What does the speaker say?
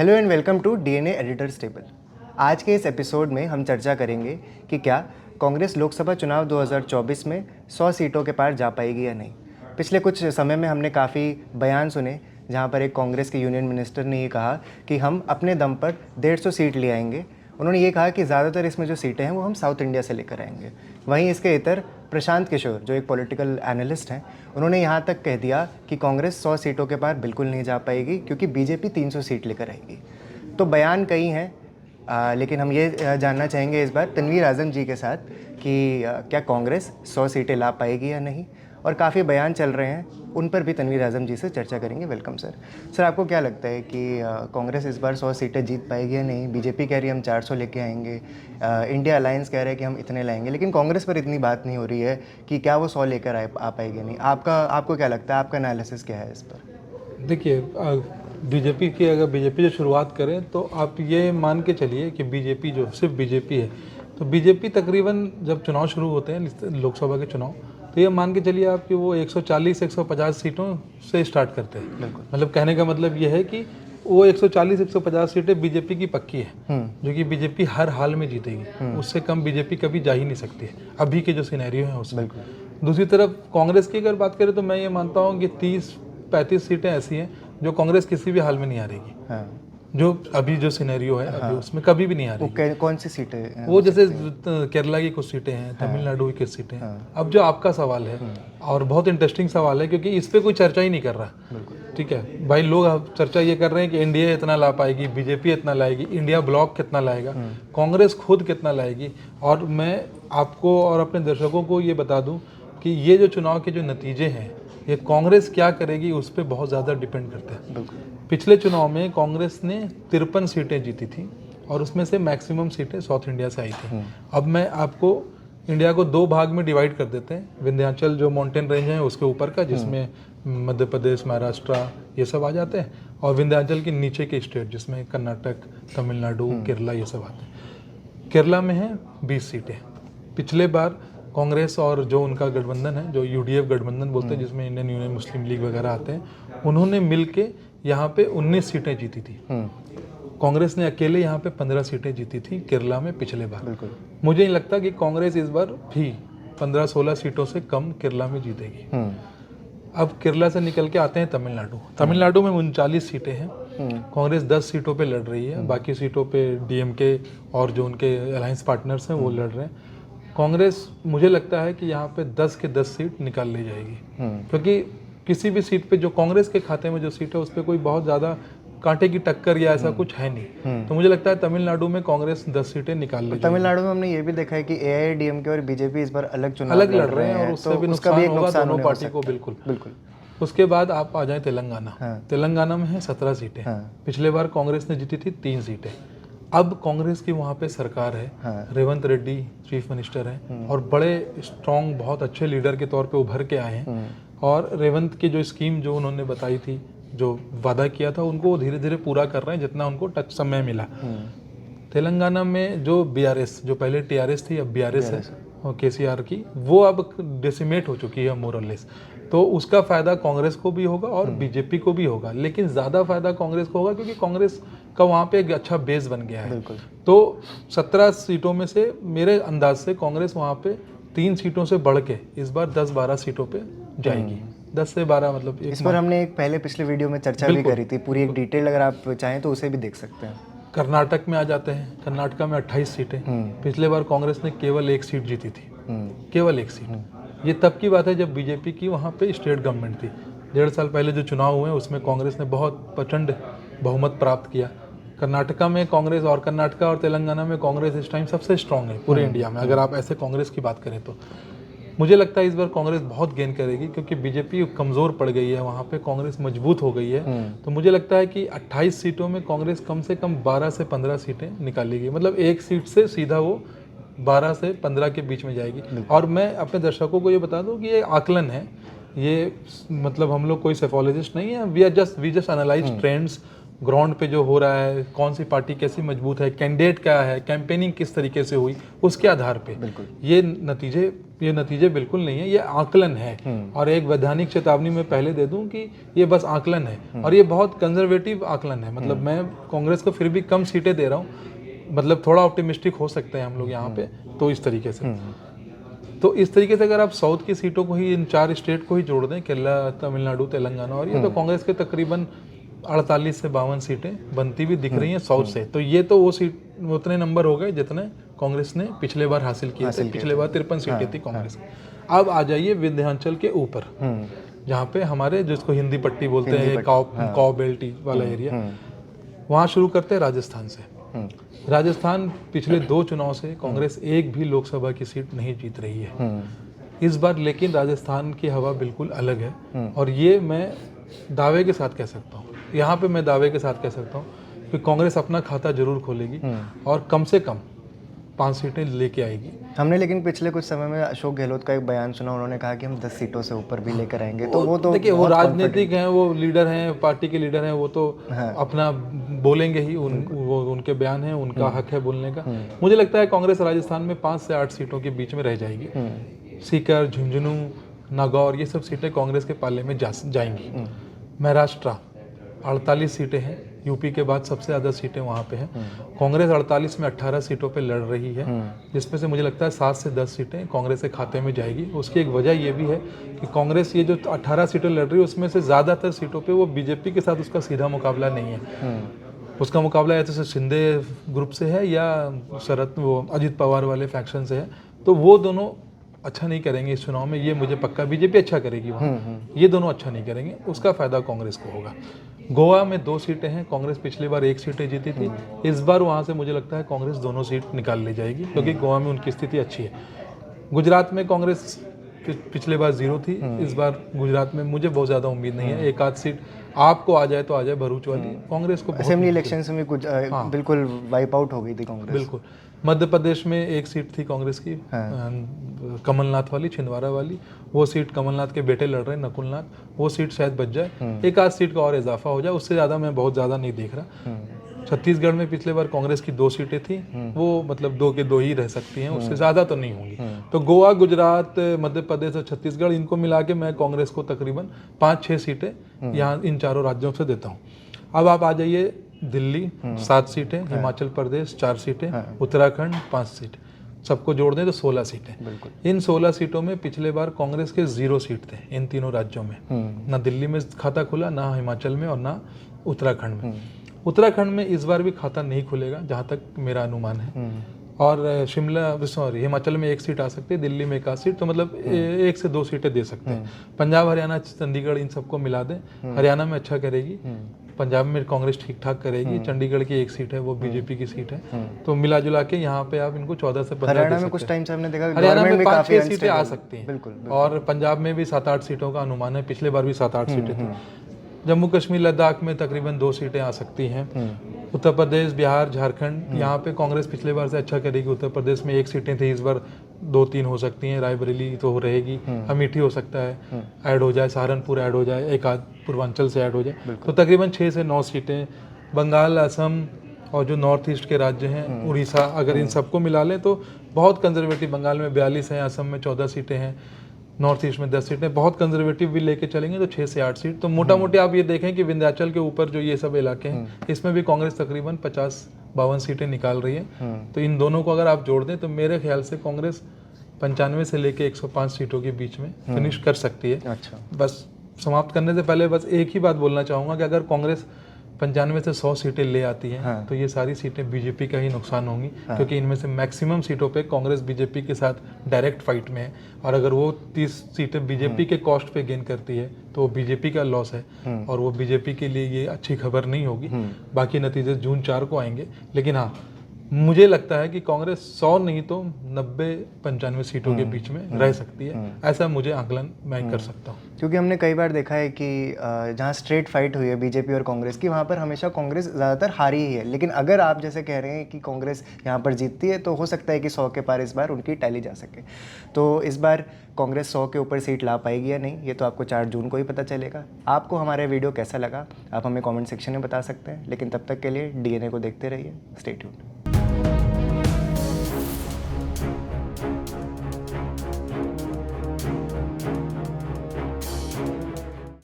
Hello and welcome to DNA editors table. आज के इस एपिसोड में हम चर्चा करेंगे कि क्या कांग्रेस लोकसभा चुनाव 2024 में 100 सीटों के पार जा पाएगी या नहीं। पिछले कुछ समय में हमने काफ़ी बयान सुने जहां पर एक कांग्रेस के यूनियन मिनिस्टर ने ये कहा कि हम अपने दम पर 150 सीट ले आएंगे। उन्होंने ये कहा कि ज़्यादातर इसमें जो सीटें हैं वो हम साउथ इंडिया से लेकर आएंगे। वहीं इसके इतर प्रशांत किशोर जो एक पॉलिटिकल एनालिस्ट हैं, उन्होंने यहाँ तक कह दिया कि कांग्रेस 100 सीटों के पार बिल्कुल नहीं जा पाएगी क्योंकि बीजेपी 300 सीट लेकर आएगी। तो बयान कई हैं, लेकिन हम ये जानना चाहेंगे इस बार तनवीर आज़म जी के साथ कि क्या कांग्रेस 100 सीटें ला पाएगी या नहीं। और काफ़ी बयान चल रहे हैं, उन पर भी तनवीर आज़म जी से चर्चा करेंगे। Welcome sir. सर, आपको क्या लगता है कि कांग्रेस इस बार 100 सीटें जीत पाएगी या नहीं? बीजेपी कह रही है हम 400 लेके आएंगे, इंडिया अलायंस कह रहा है कि हम इतने लाएंगे, लेकिन कांग्रेस पर इतनी बात नहीं हो रही है कि क्या वो 100 लेकर आ पाएगी या नहीं। आपको क्या लगता है, आपका एनालिसिस क्या है इस पर? देखिए, अगर बीजेपी जो शुरुआत करें तो आप ये मान के चलिए कि बीजेपी जो सिर्फ बीजेपी है, तो बीजेपी तकरीबन जब चुनाव शुरू होते हैं लोकसभा के चुनाव, तो ये मान के चलिए आप कि वो 140-150 सीटों से स्टार्ट करते हैं। मतलब कहने का मतलब ये है कि वो 140-150 सीटें बीजेपी की पक्की है, जो कि बीजेपी हर हाल में जीतेगी। उससे कम बीजेपी कभी जा ही नहीं सकती है अभी के जो सिनेरियो है उसमें। दूसरी तरफ कांग्रेस की अगर बात करें तो मैं ये मानता हूँ कि 30-35 सीटें ऐसी हैं जो कांग्रेस किसी भी हाल में नहीं हारेगी। जो अभी जो सिनेरियो है अभी उसमें कभी भी नहीं आ रही। कौन सी सीटें? वो जैसे केरला की कुछ सीटें हैं, तमिलनाडु की कुछ सीटें हैं। अब जो आपका सवाल है, और बहुत इंटरेस्टिंग सवाल है क्योंकि इस पे कोई चर्चा ही नहीं कर रहा। ठीक है भाई, लोग अब चर्चा ये कर रहे हैं कि एनडीए इतना ला पाएगी, बीजेपी इतना लाएगी, इंडिया ब्लॉक कितना लाएगा, कांग्रेस खुद कितना लाएगी। और मैं आपको और अपने दर्शकों को ये बता दूं कि ये जो चुनाव के जो नतीजे हैं, ये कांग्रेस क्या करेगी उस पर बहुत ज़्यादा डिपेंड करते हैं। पिछले चुनाव में कांग्रेस ने 53 सीटें जीती थी और उसमें से मैक्सिमम सीटें साउथ इंडिया से आई थी। अब मैं आपको इंडिया को दो भाग में डिवाइड कर देते हैं। विंध्याचल जो माउंटेन रेंज है उसके ऊपर का, जिसमें मध्य प्रदेश, महाराष्ट्र ये सब आ जाते हैं, और विंध्याचल के नीचे के स्टेट जिसमें कर्नाटक, तमिलनाडु, केरला ये सब आते हैं। केरला में है 20 सीटें। पिछले बार कांग्रेस और जो उनका गठबंधन है, जो यूडीएफ गठबंधन बोलते हैं, जिसमें इंडियन यूनियन मुस्लिम लीग वगैरह आते हैं, उन्होंने मिलके यहाँ पे 19 सीटें जीती थी। कांग्रेस ने अकेले यहाँ पे 15 सीटें जीती थी केरला में पिछले बार। मुझे नहीं लगता कि कांग्रेस इस बार भी 15-16 सीटों से कम केरला में जीतेगी। अब केरला से निकल के आते हैं तमिलनाडु में 39 सीटें हैं। कांग्रेस 10 सीटों पे लड़ रही है, बाकी सीटों पे डीएमके और जो उनके अलायंस पार्टनर्स हैं वो लड़ रहे हैं। कांग्रेस, मुझे लगता है कि यहाँ पे 10 के 10 सीट निकाल ली जाएगी, क्योंकि किसी भी सीट पे जो कांग्रेस के खाते में जो सीट है उस पर कोई बहुत ज़्यादा कांटे की टक्कर या ऐसा कुछ है नहीं। तो मुझे लगता है तमिलनाडु में कांग्रेस 10 सीटें निकाल लेगी। तमिलनाडु में हमने ये भी देखा है कि एआईएडीएमके और बीजेपी इस बार अलग लड़ रहे हैं और उससे भी नुकसान होगा दोनों पार्टी को। बिल्कुल। उसके बाद आप आ जाए तेलंगाना। तेलंगाना में है 17 सीटें। पिछले बार कांग्रेस ने जीती थी 3 सीटें। अब कांग्रेस की वहाँ पे सरकार है, रेवंत रेड्डी चीफ मिनिस्टर हैं और बड़े स्ट्रॉन्ग, बहुत अच्छे लीडर के तौर पे उभर के आए हैं। और रेवंत की जो स्कीम जो उन्होंने बताई थी, जो वादा किया था, उनको धीरे धीरे पूरा कर रहे हैं जितना उनको टच समय मिला। तेलंगाना में जो बीआरएस, जो पहले टीआरएस थी अब बीआरएस है, और केसीआर की, वो अब डिसिमेट हो चुकी है मोर और लेस। तो उसका फ़ायदा कांग्रेस को भी होगा और बीजेपी को भी होगा, लेकिन ज़्यादा फायदा कांग्रेस को होगा क्योंकि कांग्रेस का वहाँ पे एक अच्छा बेस बन गया है। तो 17 सीटों में से मेरे अंदाज से कांग्रेस वहाँ पे 3 सीटों से बढ़ के इस बार 10-12 सीटों पे जाएगी। 10 से 12 मतलब इस पर हमने एक पिछले वीडियो में चर्चा भी करी थी, पूरी एक डिटेल, अगर आप चाहें तो उसे भी देख सकते हैं। कर्नाटक में आ जाते हैं। कर्नाटक में 28 सीटें। पिछले बार कांग्रेस ने केवल 1 सीट जीती थी, केवल 1 सीट। ये तब की बात है जब बीजेपी की वहाँ पे स्टेट गवर्नमेंट थी। 1.5 साल पहले जो चुनाव हुए उसमें कांग्रेस ने बहुत प्रचंड बहुमत प्राप्त किया। कर्नाटका में कांग्रेस, और कर्नाटका और तेलंगाना में कांग्रेस इस टाइम सबसे स्ट्रांग है पूरे इंडिया में, अगर आप ऐसे कांग्रेस की बात करें तो। मुझे लगता है इस बार कांग्रेस बहुत गेन करेगी क्योंकि बीजेपी कमज़ोर पड़ गई है, वहाँ पे कांग्रेस मजबूत हो गई है। तो मुझे लगता है कि 28 सीटों में कांग्रेस कम से कम 12 से 15 सीटें निकालेगी। मतलब 1 सीट से सीधा वो 12 से 15 के बीच में जाएगी। और मैं अपने दर्शकों को ये बता दूं कि ये आकलन है, ये मतलब हम लोग कोई सेफोलॉजिस्ट नहीं है। We just analyse trends, ground पे जो हो रहा है, कौन सी पार्टी कैसी मजबूत है, कैंडिडेट क्या है, कैंपेनिंग किस तरीके से हुई, उसके आधार पे ये नतीजे ये नतीजे बिल्कुल नहीं है, ये आकलन है। और एक वैधानिक चेतावनी मैं पहले दे दूं कि ये बस आकलन है और ये बहुत कंजर्वेटिव आकलन है। मतलब मैं कांग्रेस को फिर भी कम सीटें दे रहा हूँ, मतलब थोड़ा ऑप्टिमिस्टिक हो सकते हैं हम लोग यहाँ पे। तो इस तरीके से अगर आप साउथ की सीटों को ही, इन 4 स्टेट को ही जोड़ दें, केरला, तमिलनाडु, तेलंगाना और ये, तो कांग्रेस के तकरीबन 48 से 52 सीटें बनती भी दिख रही हैं साउथ से। तो ये तो वो सीट उतने नंबर हो गए जितने कांग्रेस ने पिछले बार हासिल किए थे। पिछले बार 53 सीटें थी कांग्रेस की। अब आ जाइए विंध्याचल के ऊपर, जहाँ पे हमारे, जिसको हिंदी पट्टी बोलते हैं, कौ बेल्ट वाला एरिया, वहाँ शुरू करते हैं राजस्थान से। राजस्थान पिछले 2 चुनाव से कांग्रेस एक भी लोकसभा की सीट नहीं जीत रही है इस बार, लेकिन राजस्थान की हवा बिल्कुल अलग है। और ये मैं दावे के साथ कह सकता हूँ, यहाँ पे मैं दावे के साथ कह सकता हूँ कि कांग्रेस अपना खाता जरूर खोलेगी और कम से कम 5 सीटें लेके आएगी। हमने लेकिन पिछले कुछ समय में अशोक गहलोत का एक बयान सुना, उन्होंने कहा कि हम 10 सीटों से ऊपर भी लेकर आएंगे। तो वो तो देखिए, वो राजनीतिक हैं, वो लीडर हैं, पार्टी के लीडर हैं, वो तो अपना बोलेंगे ही। वो उनके बयान हैं, उनका हक है बोलने का। मुझे लगता है कांग्रेस राजस्थान में 5 से 8 सीटों के बीच में रह जाएगी। सीकर, झुंझुनू, नागौर, ये सब सीटें कांग्रेस के पाले में जाएंगी। महाराष्ट्र 48 सीटें हैं, यूपी के बाद सबसे ज़्यादा सीटें वहाँ पे हैं। कांग्रेस 48 में 18 सीटों पे लड़ रही है, जिसमें से मुझे लगता है 7 से 10 सीटें कांग्रेस के खाते में जाएगी। उसकी एक वजह ये भी है कि कांग्रेस ये जो 18 सीटें लड़ रही है, उसमें से ज़्यादातर सीटों पे वो बीजेपी के साथ उसका सीधा मुकाबला नहीं है। उसका मुकाबला या तो शिंदे ग्रुप से है या वो अजित पवार वाले फैक्शन से है। तो वो दोनों अच्छा नहीं करेंगे इस चुनाव में, ये मुझे पक्का। बीजेपी अच्छा करेगी वहाँ, ये दोनों अच्छा नहीं करेंगे, उसका फायदा कांग्रेस को होगा। गोवा में 2 सीटें हैं, कांग्रेस पिछली बार 1 सीटें जीती थी। इस बार वहाँ से मुझे लगता है कांग्रेस दोनों सीट निकाल ले जाएगी, क्योंकि गोवा में उनकी स्थिति अच्छी है। गुजरात में कांग्रेस पिछले बार 0 थी, इस बार गुजरात में मुझे बहुत ज़्यादा उम्मीद नहीं है। 1 आध सीट आपको आ जाए तो आ जाए, भरूच वाली। कांग्रेस को असेंबली इलेक्शन में कुछ बिल्कुल वाइप आउट हो गई थी कांग्रेस। बिल्कुल। मध्य प्रदेश में 1 सीट थी कांग्रेस की, कमलनाथ वाली, छिंदवाड़ा वाली। वो सीट कमलनाथ के बेटे लड़ रहे हैं, नकुलनाथ, वो सीट शायद बच जाए। 1 आध सीट का और इजाफा हो जाए, उससे ज़्यादा मैं बहुत ज़्यादा नहीं देख रहा। छत्तीसगढ़ में पिछले बार कांग्रेस की 2 सीटें थी, वो मतलब 2 के 2 ही रह सकती हैं, उससे ज़्यादा तो नहीं होंगी। तो गोवा, गुजरात, मध्य प्रदेश और छत्तीसगढ़, इनको मिला के मैं कांग्रेस को तकरीबन 5-6 सीटें यहाँ इन 4 राज्यों से देता हूँ। अब आप आ जाइए दिल्ली, 7 सीटें, हिमाचल प्रदेश 4 सीटें, उत्तराखंड 5 सीट, सबको जोड़ दें तो 16 सीटें। इन 16 सीटों में पिछले बार कांग्रेस के 0 सीट थे इन तीनों राज्यों में। ना दिल्ली में खाता खुला, ना हिमाचल में और ना उत्तराखंड में। उत्तराखंड में इस बार भी खाता नहीं खुलेगा जहाँ तक मेरा अनुमान है। और हिमाचल में 1 सीट आ सकती है, दिल्ली में 1 आध सीट, तो मतलब 1 से 2 सीटें दे सकते हैं। पंजाब, हरियाणा, चंडीगढ़, इन सबको मिला दें, हरियाणा में अच्छा करेगी, पंजाब में कांग्रेस ठीक ठाक करेगी, चंडीगढ़ की 1 सीट है, वो बीजेपी की सीट है। तो मिला जुला के यहाँ पे आप इनको 14 से 15 हरियाणा में कुछ टाइम से हमने देखा हरियाणा में 5-6 सीटें आ सकती हैं। बिल्कुल। और पंजाब में भी 7-8 सीटों का अनुमान है, पिछले बार भी 7-8 सीटें थी। जम्मू कश्मीर, लद्दाख में तकरीबन 2 सीटें आ सकती हैं। उत्तर प्रदेश, बिहार, झारखंड, यहाँ पे कांग्रेस पिछले बार से अच्छा करेगी। उत्तर प्रदेश में 1 सीटें थी, इस बार 2-3 हो सकती हैं। रायबरेली तो रहेगी, अमेठी हो सकता है ऐड हो जाए, सहारनपुर ऐड हो जाए, 1 आध पूर्वांचल से ऐड हो जाए, तो तकरीबन 6 से 9 सीटें। बंगाल, असम और जो नॉर्थ ईस्ट के राज्य हैं, उड़ीसा, अगर इन सबको मिला लें तो बहुत कंजर्वेटिव। बंगाल में 42 हैं, असम में 14 सीटें हैं, नॉर्थ ईस्ट में 10 सीटें। बहुत कंजर्वेटिव भी लेके चलेंगे तो 6 से 8 सीट। तो मोटा मोटी आप ये देखें कि विंध्याचल के ऊपर जो ये सब इलाके हैं, इसमें भी कांग्रेस तकरीबन 50-52 सीटें निकाल रही है। तो इन दोनों को अगर आप जोड़ दें तो मेरे ख्याल से कांग्रेस 95 से लेके 105 सीटों के बीच में फिनिश कर सकती है। अच्छा, बस समाप्त करने से पहले बस एक ही बात बोलना चाहूँगा कि अगर कांग्रेस 95 से 100 सीटें ले आती हैं, तो ये सारी सीटें बीजेपी का ही नुकसान होंगी, क्योंकि इनमें से मैक्सिमम सीटों पे कांग्रेस बीजेपी के साथ डायरेक्ट फाइट में है। और अगर वो 30 सीटें बीजेपी के कॉस्ट पे गेन करती है तो वो बीजेपी का लॉस है, और वो बीजेपी के लिए ये अच्छी खबर नहीं होगी। बाकी नतीजे जून 4 को आएंगे, लेकिन हाँ, मुझे लगता है कि कांग्रेस 100 नहीं तो 90-95 सीटों के बीच में रह सकती है। ऐसा मुझे आकलन मैं कर सकता हूँ, क्योंकि हमने कई बार देखा है कि जहाँ स्ट्रेट फाइट हुई है बीजेपी और कांग्रेस की, वहाँ पर हमेशा कांग्रेस ज़्यादातर हारी ही है। लेकिन अगर आप जैसे कह रहे हैं कि कांग्रेस यहाँ पर जीतती है, तो हो सकता है कि 100 के पार इस बार उनकी टैली जा सके। तो इस बार कांग्रेस 100 के ऊपर सीट ला पाएगी या नहीं, ये तो आपको 4 जून को ही पता चलेगा। आपको हमारा वीडियो कैसा लगा आप हमें कॉमेंट सेक्शन में बता सकते हैं। लेकिन तब तक के लिए DNA को देखते रहिए। Stay tuned.